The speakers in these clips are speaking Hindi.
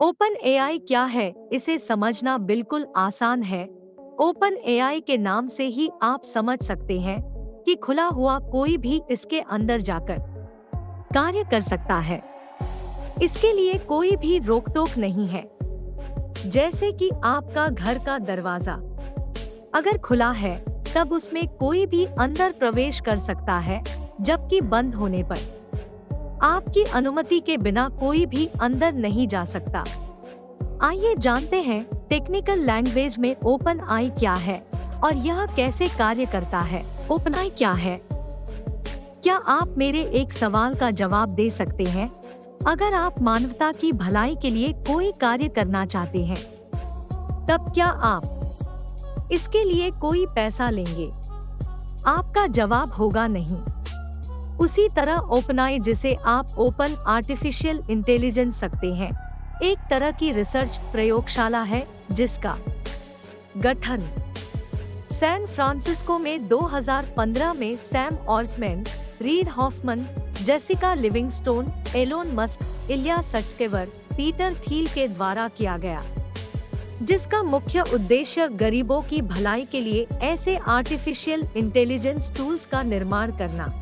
ओपन एआई क्या है, इसे समझना बिल्कुल आसान है। ओपन एआई के नाम से ही आप समझ सकते हैं कि खुला हुआ कोई भी इसके अंदर जाकर कार्य कर सकता है। इसके लिए कोई भी रोक टोक नहीं है। जैसे कि आपका घर का दरवाजा अगर खुला है, तब उसमें कोई भी अंदर प्रवेश कर सकता है, जबकि बंद होने पर आपकी अनुमति के बिना कोई भी अंदर नहीं जा सकता। आइए जानते हैं टेक्निकल लैंग्वेज में ओपन आई क्या है और यह कैसे कार्य करता है। ओपन आई क्या है? क्या आप मेरे एक सवाल का जवाब दे सकते हैं? अगर आप मानवता की भलाई के लिए कोई कार्य करना चाहते हैं, तब क्या आप इसके लिए कोई पैसा लेंगे? आपका जवाब होगा नहीं। उसी तरह ओपनआई, जिसे आप ओपन आर्टिफिशियल इंटेलिजेंस सकते हैं, एक तरह की रिसर्च प्रयोगशाला है जिसका गठन सैन फ्रांसिस्को में 2015 में Sam Altman, Reid Hoffman, Jessica Livingston, Elon Musk, Ilya Sutskever, Peter Thiel के द्वारा किया गया, जिसका मुख्य उद्देश्य गरीबों की भलाई के लिए ऐसे आर्टिफिशियल इंटेलिजेंस टूल्स का निर्माण करना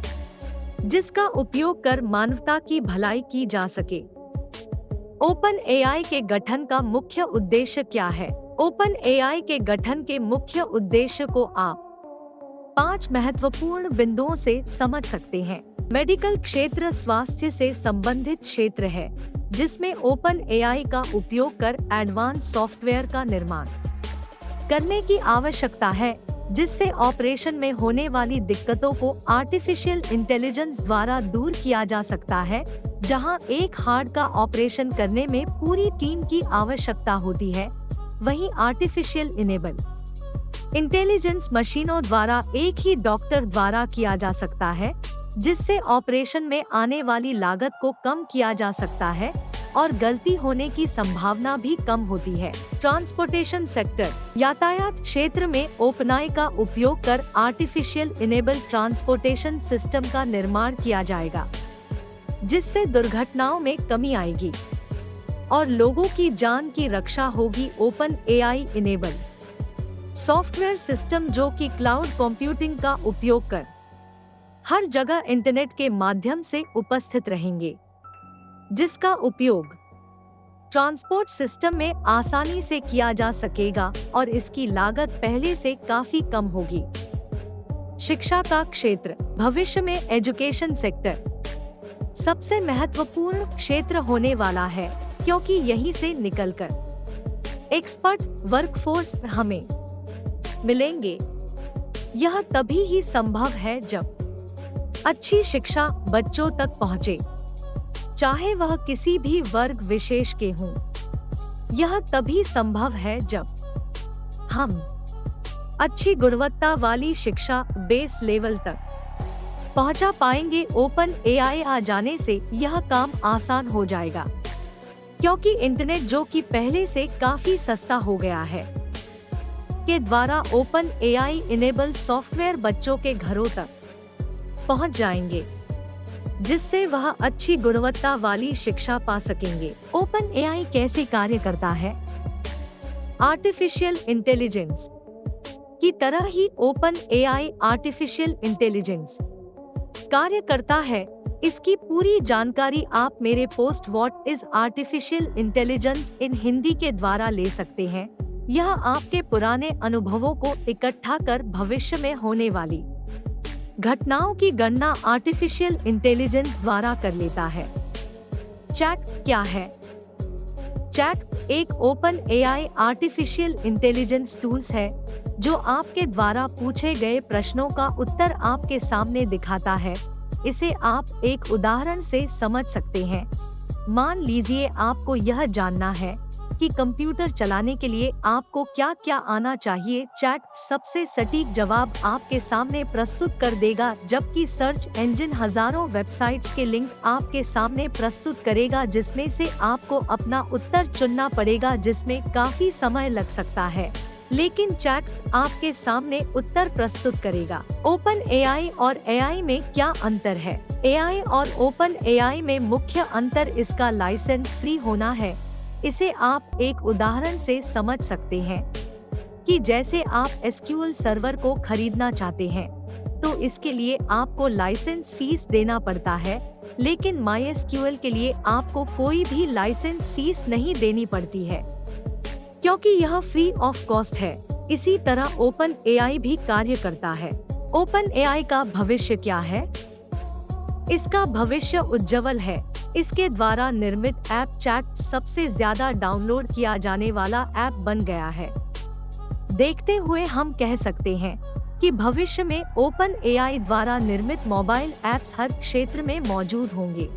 जिसका उपयोग कर मानवता की भलाई की जा सके। ओपन एआई के गठन का मुख्य उद्देश्य क्या है? ओपन एआई के गठन के मुख्य उद्देश्य को आप 5 महत्वपूर्ण बिंदुओं से समझ सकते हैं। मेडिकल क्षेत्र स्वास्थ्य से संबंधित क्षेत्र है, जिसमें ओपन एआई का उपयोग कर एडवांस सॉफ्टवेयर का निर्माण करने की आवश्यकता है, जिससे ऑपरेशन में होने वाली दिक्कतों को आर्टिफिशियल इंटेलिजेंस द्वारा दूर किया जा सकता है। जहां एक हार्ट का ऑपरेशन करने में पूरी टीम की आवश्यकता होती है, वहीं आर्टिफिशियल इनेबल इंटेलिजेंस मशीनों द्वारा एक ही डॉक्टर द्वारा किया जा सकता है, जिससे ऑपरेशन में आने वाली लागत को कम किया जा सकता है और गलती होने की संभावना भी कम होती है। ट्रांसपोर्टेशन सेक्टर, यातायात क्षेत्र में ओपनआई का उपयोग कर आर्टिफिशियल इनेबल ट्रांसपोर्टेशन सिस्टम का निर्माण किया जाएगा, जिससे दुर्घटनाओं में कमी आएगी और लोगों की जान की रक्षा होगी। Open AI enable software system, जो कि क्लाउड कंप्यूटिंग का उपयोग कर हर जगह इंटरनेट के माध्यम से उपस्थित रहेंगे, जिसका उपयोग ट्रांसपोर्ट सिस्टम में आसानी से किया जा सकेगा और इसकी लागत पहले से काफी कम होगी। शिक्षा का क्षेत्र, भविष्य में एजुकेशन सेक्टर सबसे महत्वपूर्ण क्षेत्र होने वाला है, क्योंकि यहीं से निकलकर एक्सपर्ट वर्कफोर्स हमें मिलेंगे। यह तभी ही संभव है जब अच्छी शिक्षा बच्चों तक पहुंचे, चाहे वह किसी भी वर्ग विशेष के हों। यह तभी संभव है जब हम अच्छी गुणवत्ता वाली शिक्षा बेस लेवल तक पहुंचा पाएंगे। ओपन एआई आ जाने से यह काम आसान हो जाएगा, क्योंकि इंटरनेट, जो कि पहले से काफी सस्ता हो गया है, के द्वारा ओपन एआई इनेबल सॉफ्टवेयर बच्चों के घरों तक पहुंच जाएंगे, जिससे वह अच्छी गुणवत्ता वाली शिक्षा पा सकेंगे। ओपन एआई कैसे कार्य करता है? आर्टिफिशियल इंटेलिजेंस की तरह ही ओपन एआई आर्टिफिशियल इंटेलिजेंस कार्य करता है। इसकी पूरी जानकारी आप मेरे post what is artificial intelligence in Hindi के द्वारा ले सकते हैं। यह आपके पुराने अनुभवों को इकट्ठा कर भविष्य में होने वाली घटनाओं की गणना आर्टिफिशियल इंटेलिजेंस द्वारा कर लेता है। चैट क्या है? चैट एक open AI artificial intelligence tools है, जो आपके द्वारा पूछे गए प्रश्नों का उत्तर आपके सामने दिखाता है। इसे आप एक उदाहरण से समझ सकते हैं। मान लीजिए आपको यह जानना है कि कंप्यूटर चलाने के लिए आपको क्या क्या आना चाहिए। चैट सबसे सटीक जवाब आपके सामने प्रस्तुत कर देगा, जबकि सर्च इंजन हजारों वेबसाइट्स के लिंक आपके सामने प्रस्तुत करेगा, जिसमें से आपको अपना उत्तर चुनना पड़ेगा, जिसमें काफी समय लग सकता है, लेकिन चैट आपके सामने उत्तर प्रस्तुत करेगा। ओपन एआई और एआई में क्या अंतर है? एआई और ओपन एआई में मुख्य अंतर इसका लाइसेंस फ्री होना है। इसे आप एक उदाहरण से समझ सकते हैं कि जैसे आप एसक्यूएल सर्वर को खरीदना चाहते हैं तो इसके लिए आपको लाइसेंस फीस देना पड़ता है, लेकिन माईएसक्यूएल के लिए आपको कोई भी लाइसेंस फीस नहीं देनी पड़ती है क्योंकि यह फ्री ऑफ कॉस्ट है। इसी तरह ओपन एआई भी कार्य करता है। ओपन एआई का भविष्य क्या है? इसका भविष्य उज्जवल है। इसके द्वारा निर्मित ऐप चैट सबसे ज्यादा डाउनलोड किया जाने वाला ऐप बन गया है। देखते हुए हम कह सकते हैं कि भविष्य में ओपन एआई द्वारा निर्मित मोबाइल ऐप्स हर क्षेत्र में मौजूद होंगे,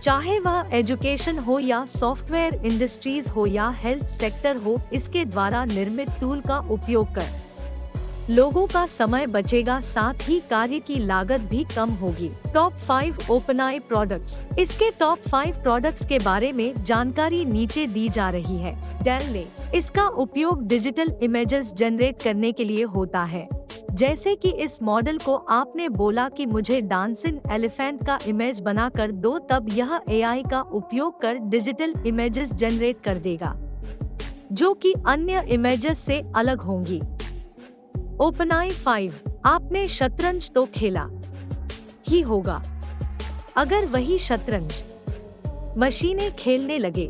चाहे वह एजुकेशन हो या सॉफ्टवेयर इंडस्ट्रीज हो या हेल्थ सेक्टर हो। इसके द्वारा निर्मित टूल का उपयोग कर लोगों का समय बचेगा, साथ ही कार्य की लागत भी कम होगी। Top 5 OpenAI products. इसके टॉप 5 प्रोडक्ट्स के बारे में जानकारी नीचे दी जा रही है। डेल इसका उपयोग डिजिटल इमेजेस जनरेट करने के लिए होता है। जैसे कि इस मॉडल को आपने बोला कि मुझे डांसिंग एलिफेंट का इमेज बना कर दो, तब यह एआई का उपयोग कर डिजिटल इमेजेस जनरेट कर देगा जो कि अन्य इमेजेस से अलग होंगी। ओपनएआई 5। आपने शतरंज तो खेला ही होगा। अगर वही शतरंज मशीनें खेलने लगे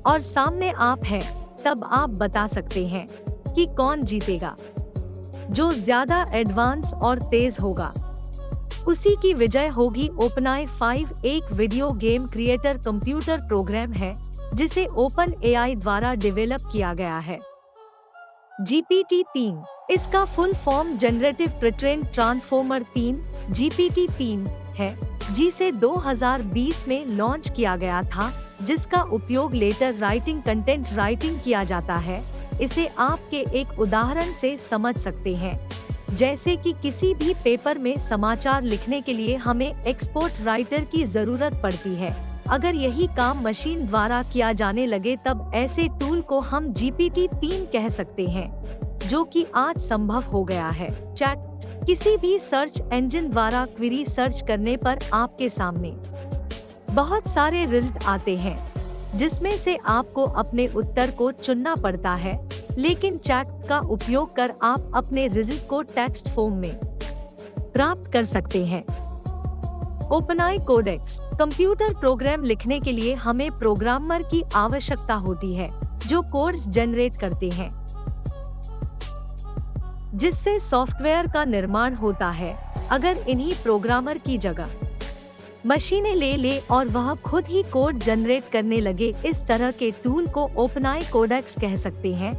और सामने आप हैं, तब आप बता सकते हैं कि कौन जीतेगा। जो ज्यादा एडवांस और तेज होगा उसी की विजय होगी। ओपनएआई 5 एक video game creator computer program है जिसे ओपन एआई द्वारा डेवलप किया गया है। GPT-3। इसका full form generative pretrained transformer 3 GPT-3 है, जिसे 2020 में लॉन्च किया गया था, जिसका उपयोग लेटर राइटिंग कंटेंट राइटिंग किया जाता है। इसे आपके एक उदाहरण से समझ सकते हैं, जैसे कि किसी भी पेपर में समाचार लिखने के लिए हमें एक्सपोर्ट राइटर की जरूरत पड़ती है। अगर यही काम मशीन द्वारा किया जाने लगे तब ऐसे टूल को हम GPT-3 कह सकते हैं, जो कि आज संभव हो गया है। चैट। किसी भी सर्च इंजन द्वारा क्वेरी सर्च करने पर आपके सामने बहुत सारे रिजल्ट आते हैं, जिसमें से आपको अपने उत्तर को चुनना पड़ता है, लेकिन चैट का उपयोग कर आप अपने रिजल्ट को टेक्स्ट फॉर्म में प्राप्त कर सकते हैं। OpenAI codex. कंप्यूटर प्रोग्राम लिखने के लिए हमें प्रोग्रामर की आवश्यकता होती है जो कोड्स जनरेट करते हैं, जिससे सॉफ्टवेयर का निर्माण होता है। अगर इन्हीं प्रोग्रामर की जगह मशीनें ले और वह खुद ही कोड जनरेट करने लगे, इस तरह के टूल को ओपनएआई कोडेक्स कह सकते हैं,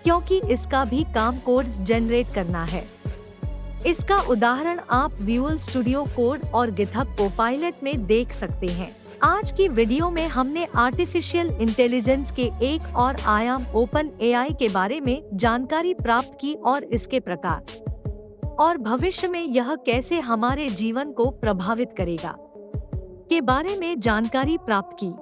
क्योंकि इसका भी काम कोड्स जनरेट करना है। इसका उदाहरण आप विजुअल स्टूडियो कोड और गिटहब कोपायलट में देख सकते हैं। आज की वीडियो में हमने आर्टिफिशियल इंटेलिजेंस के एक और आयाम ओपन एआई के बारे में जानकारी प्राप्त की और इसके प्रकार और भविष्य में यह कैसे हमारे जीवन को प्रभावित करेगा के बारे में जानकारी प्राप्त की।